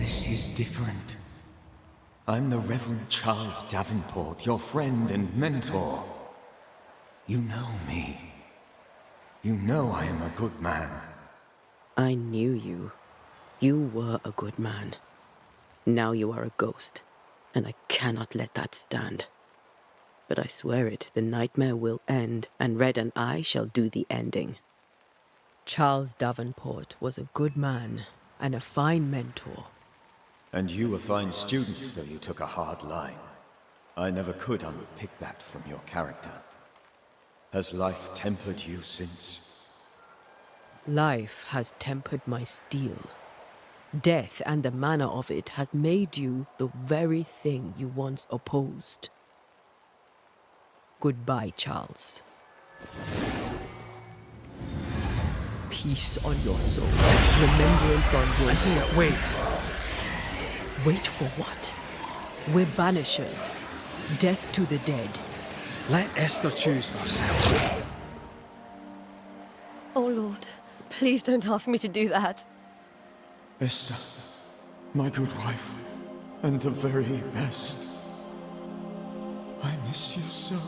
This is different. I'm the Reverend Charles Davenport, your friend and mentor. You know me. You know I am a good man. I knew you. You were a good man. Now you are a ghost, and I cannot let that stand. But I swear it, the nightmare will end, and Red and I shall do the ending. Charles Davenport was a good man and a fine mentor. And you a fine student, though you took a hard line. I never could unpick that from your character. Has life tempered you since? Life has tempered my steel. Death and the manner of it has made you the very thing you once opposed. Goodbye, Charles. Peace on your soul. Remembrance on your... Antea, wait! Wait for what? We're banishers. Death to the dead. Let Esther choose for herself. Oh, Lord. Please don't ask me to do that. Esther, my good wife, and the very best. I miss you so.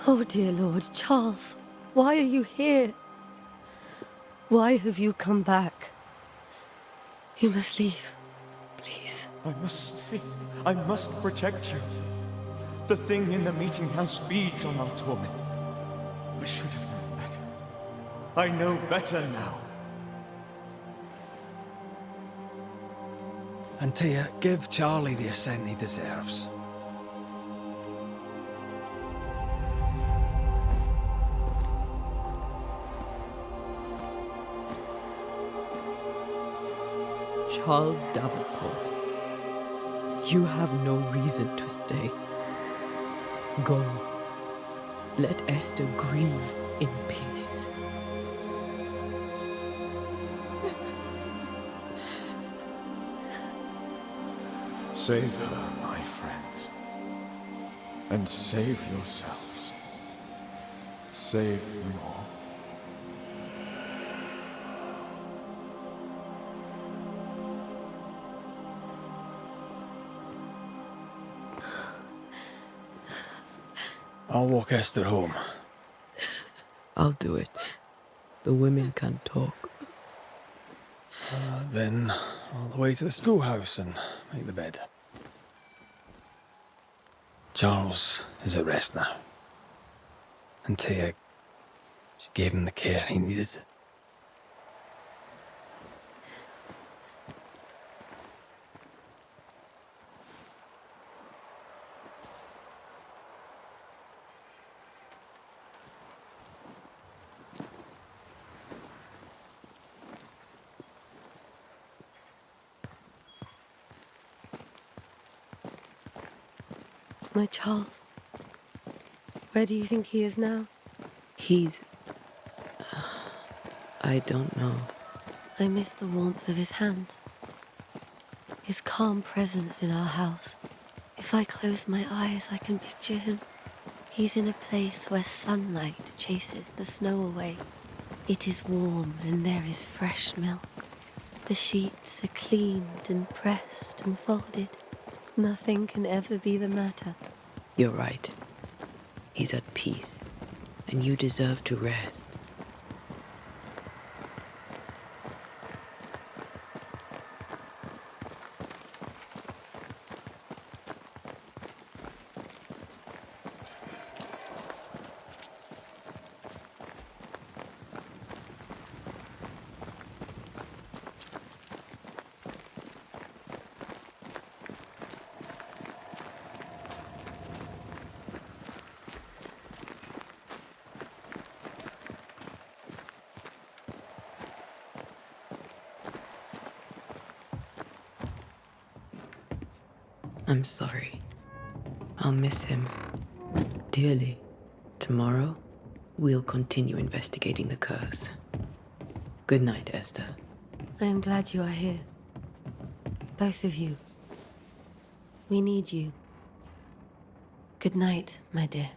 Oh, dear Lord. Charles, why are you here? Why have you come back? You must leave. Please. I must stay. I must protect you. The thing in the meeting house feeds on our torment. I should have known better. I know better now. Antea, give Charlie the ascent he deserves. Charles Davenport, you have no reason to stay. Go. Let Esther grieve in peace. Save her, my friends. And save yourselves. Save them all. I'll walk Esther home. I'll do it. The women can talk. Then all the way to the schoolhouse and make the bed. Charles is at rest now. Antea, she gave him the care he needed. My Charles. Where do you think he is now? He's... I don't know. I miss the warmth of his hands. His calm presence in our house. If I close my eyes, I can picture him. He's in a place where sunlight chases the snow away. It is warm and there is fresh milk. The sheets are cleaned and pressed and folded. Nothing can ever be the matter. You're right. He's at peace, and you deserve to rest. I'm sorry. I'll miss him dearly. Tomorrow, we'll continue investigating the curse. Good night, Esther. I am glad you are here. Both of you. We need you. Good night, my dear.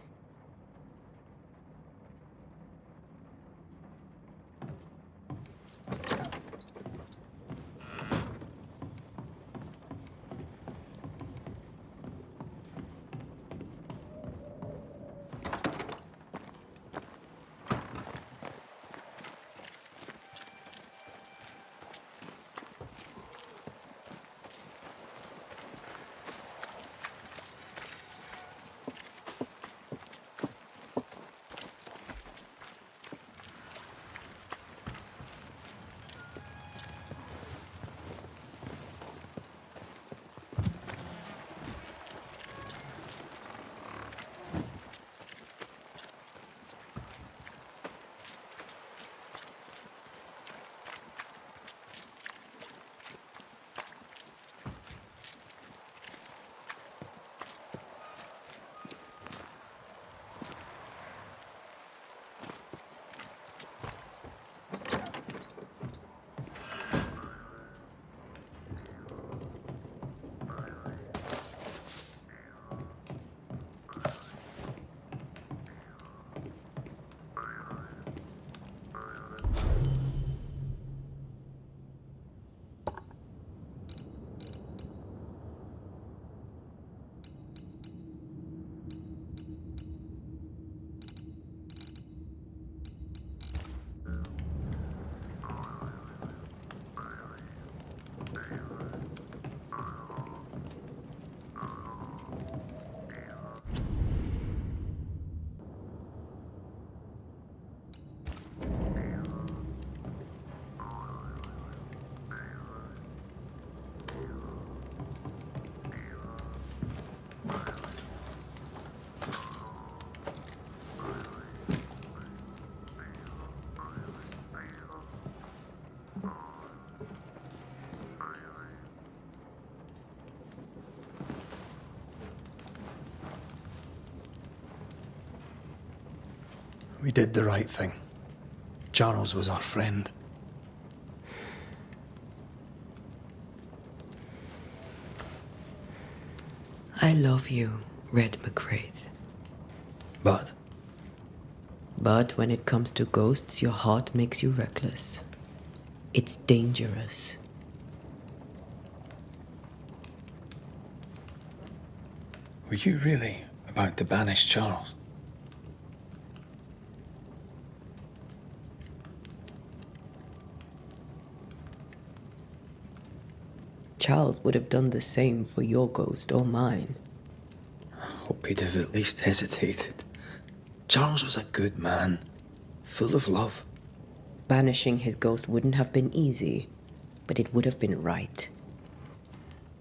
We did the right thing. Charles was our friend. I love you, Red McWraith. But But when it comes to ghosts, your heart makes you reckless. It's dangerous. were you really about to banish Charles? Charles would have done the same for your ghost or mine. I hope he'd have at least hesitated. Charles was a good man, full of love. Banishing his ghost wouldn't have been easy, but it would have been right.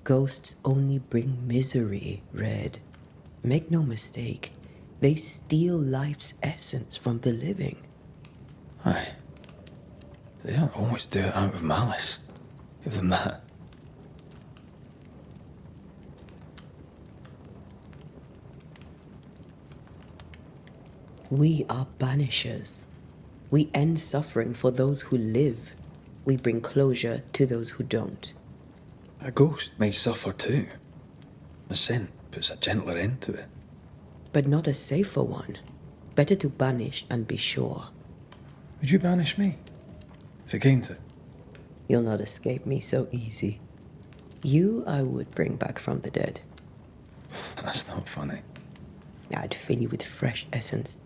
Ghosts only bring misery, Red. Make no mistake, they steal life's essence from the living. Aye. They don't always do it out of malice. Give them that. We are banishers. We end suffering for those who live. We bring closure to those who don't. A ghost may suffer too. A scent puts a gentler end to it. But not a safer one. Better to banish and be sure. Would you banish me? If it came to it? You'll not escape me so easy. You I would bring back from the dead. That's not funny. I'd fill you with fresh essence.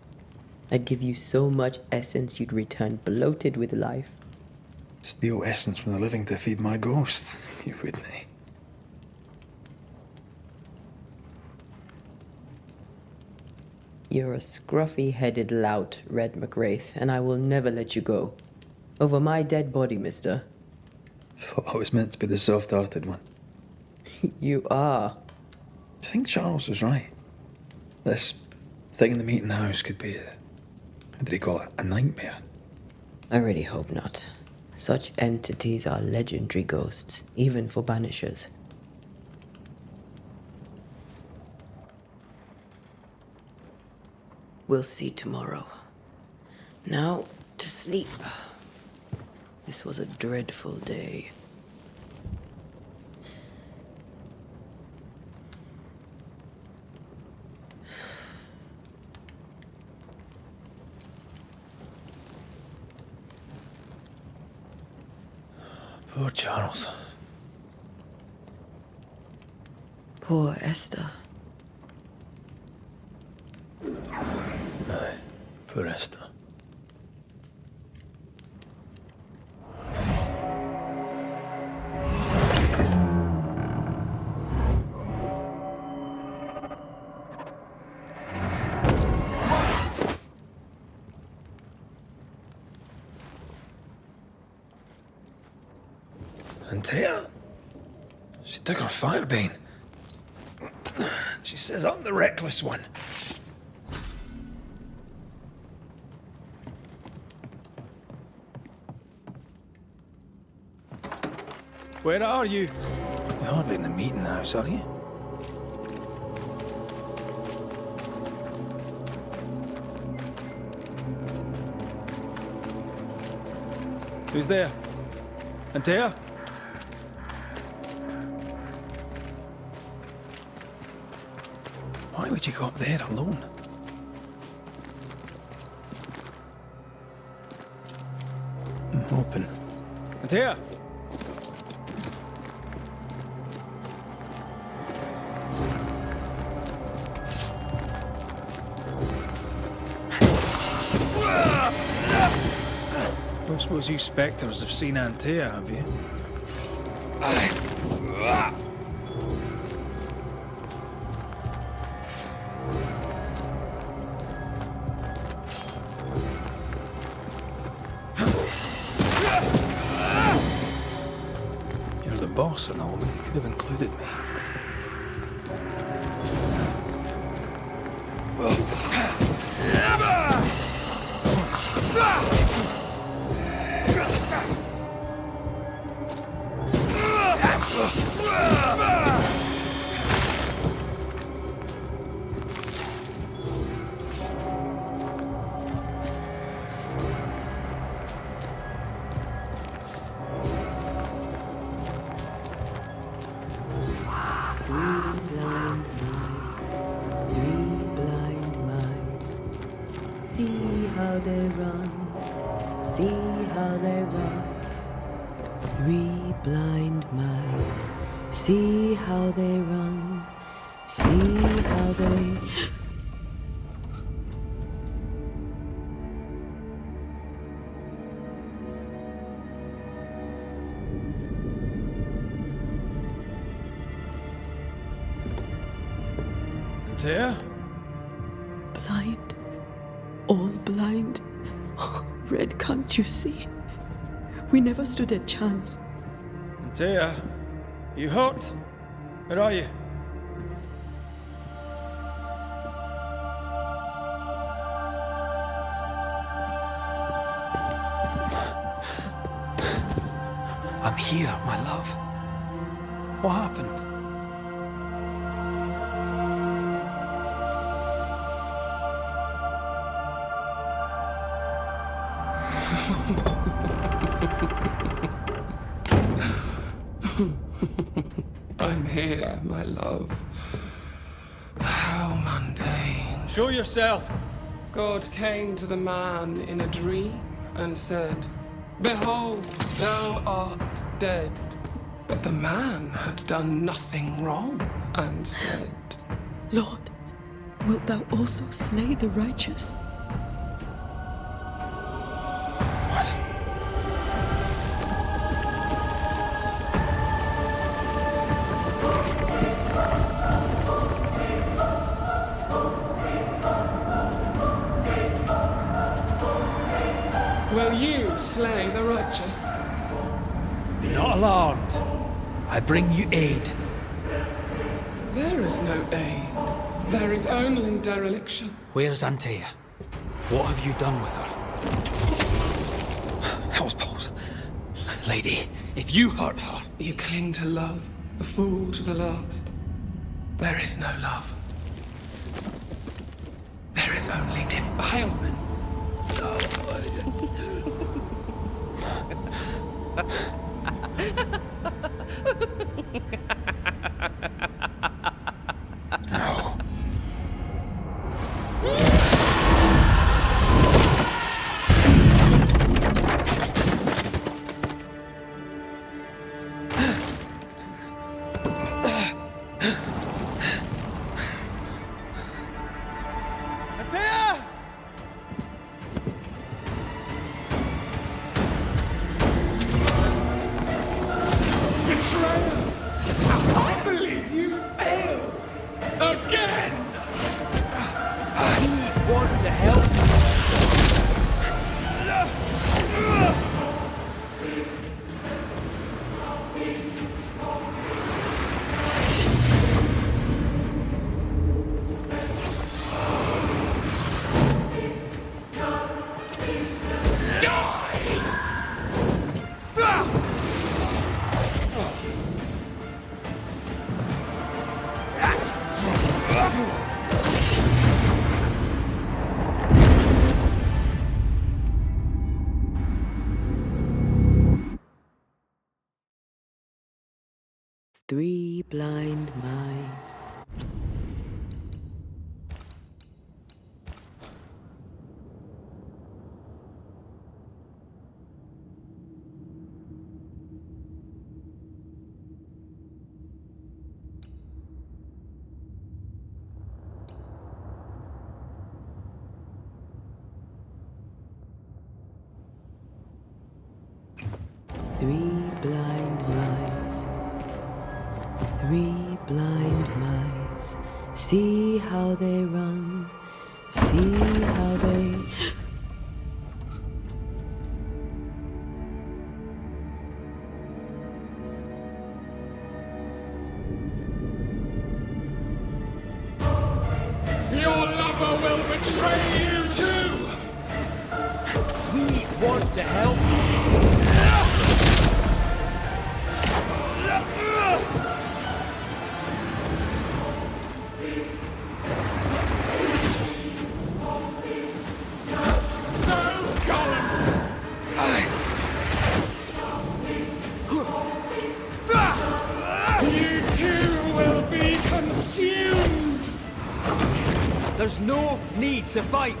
I'd give you so much essence you'd return bloated with life. Steal essence from the living to feed my ghost. You wouldn't, eh? You're a scruffy-headed lout, Red McWraith, and I will never let you go. Over my dead body, mister. Thought I was meant to be the soft-hearted one. You are. Do you think Charles was right? This thing in the meeting house could be how did he call it? A nightmare? I really hope not. Such entities are legendary ghosts, even for banishers. We'll see tomorrow. Now, to sleep. This was a dreadful day. Poor Charles. Poor Esther. Aye, poor Esther. And Tia, she took her firebane. She says I'm the reckless one. Where are you? You're hardly in the meeting house, are you? Who's there? Antea? Why would you go up there alone? Open. Antea! Don't suppose you spectres have seen Antea, have you? You're the boss and all, but you could have included me. how they run. See how they run. 3 blind mice. See how they run. See how they... Antea? Blind. All blind. Oh, Red, can't you see? We never stood a chance. Antea, you hurt? Where are you? I'm here, my love. What happened? I'm here, my love. How mundane. Show yourself! God came to the man in a dream and said, "Behold, thou art dead." But the man had done nothing wrong and said, Lord, wilt thou also slay the righteous? What? "Will you slay the righteous?" Be not alarmed. I bring you aid. There is no aid. There is only dereliction. Where's Antea? What have you done with her? Hell's balls. Lady, if you hurt her... You cling to love, a fool to the last. There is no love. There is only defilement. No. Antea! Betrayer! I believe you failed! Again! I want to help. Three blind mice. Three blind mice. Three blind mice. See how they run. See how they... Your lover will betray you too! We want to help. So gullible! You too will be consumed! There's no need to fight.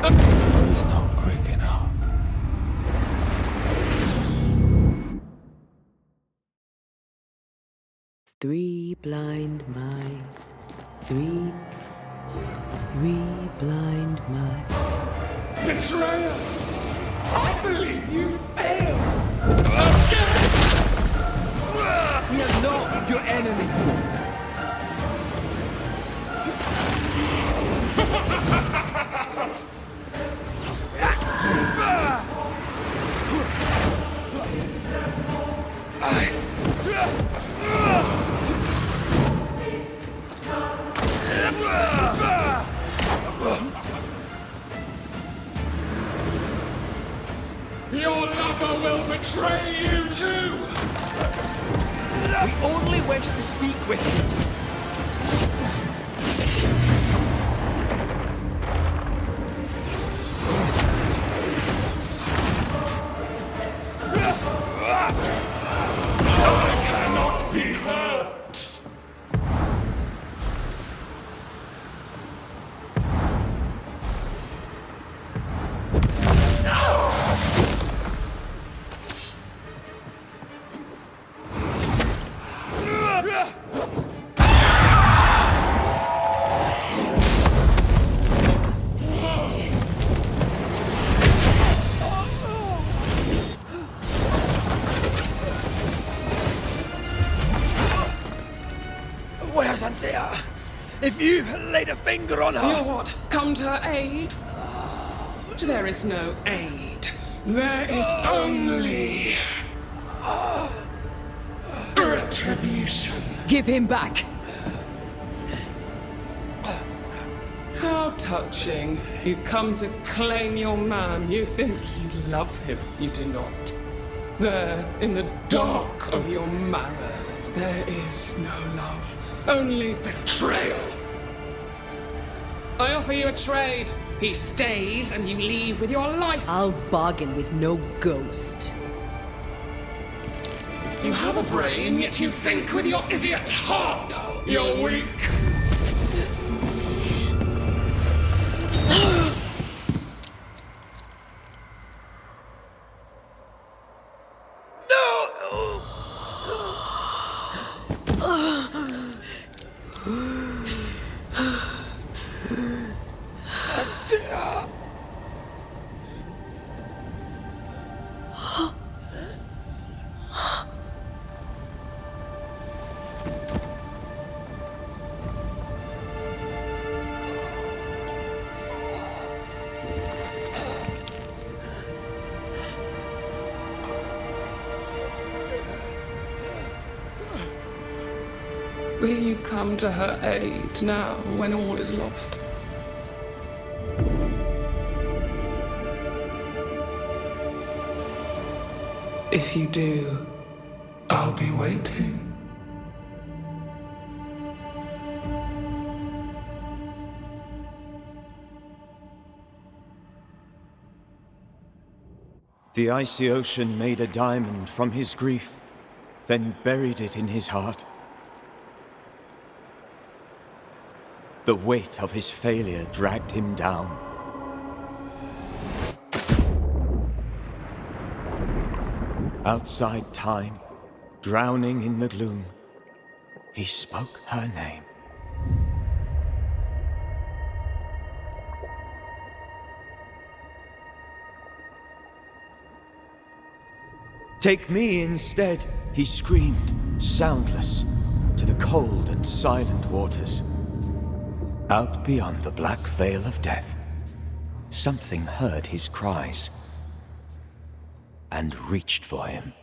No, he's not quick enough. Three blind mice. Three blind mice. Betrayer! I believe you failed! We are not your enemy! Your lover will betray you too! We only wish to speak with you. I cannot be hurt! Where's Antea? If you laid a finger on her... You'll what? Come to her aid? There is no aid. There is only... retribution. Give him back! How touching. You come to claim your man. You think you love him. You do not. There, in the dark of your marrow, there is no love. Only betrayal. I offer you a trade. He stays and you leave with your life. I'll bargain with no ghost. You have a brain, yet you think with your idiot heart. You're weak. Will you come to her aid now when all is lost? If you do, I'll be waiting. The icy ocean made a diamond from his grief, then buried it in his heart. The weight of his failure dragged him down. Outside time, drowning in the gloom, he spoke her name. Take me instead, he screamed, soundless, to the cold and silent waters. Out beyond the black veil of death, something heard his cries and reached for him.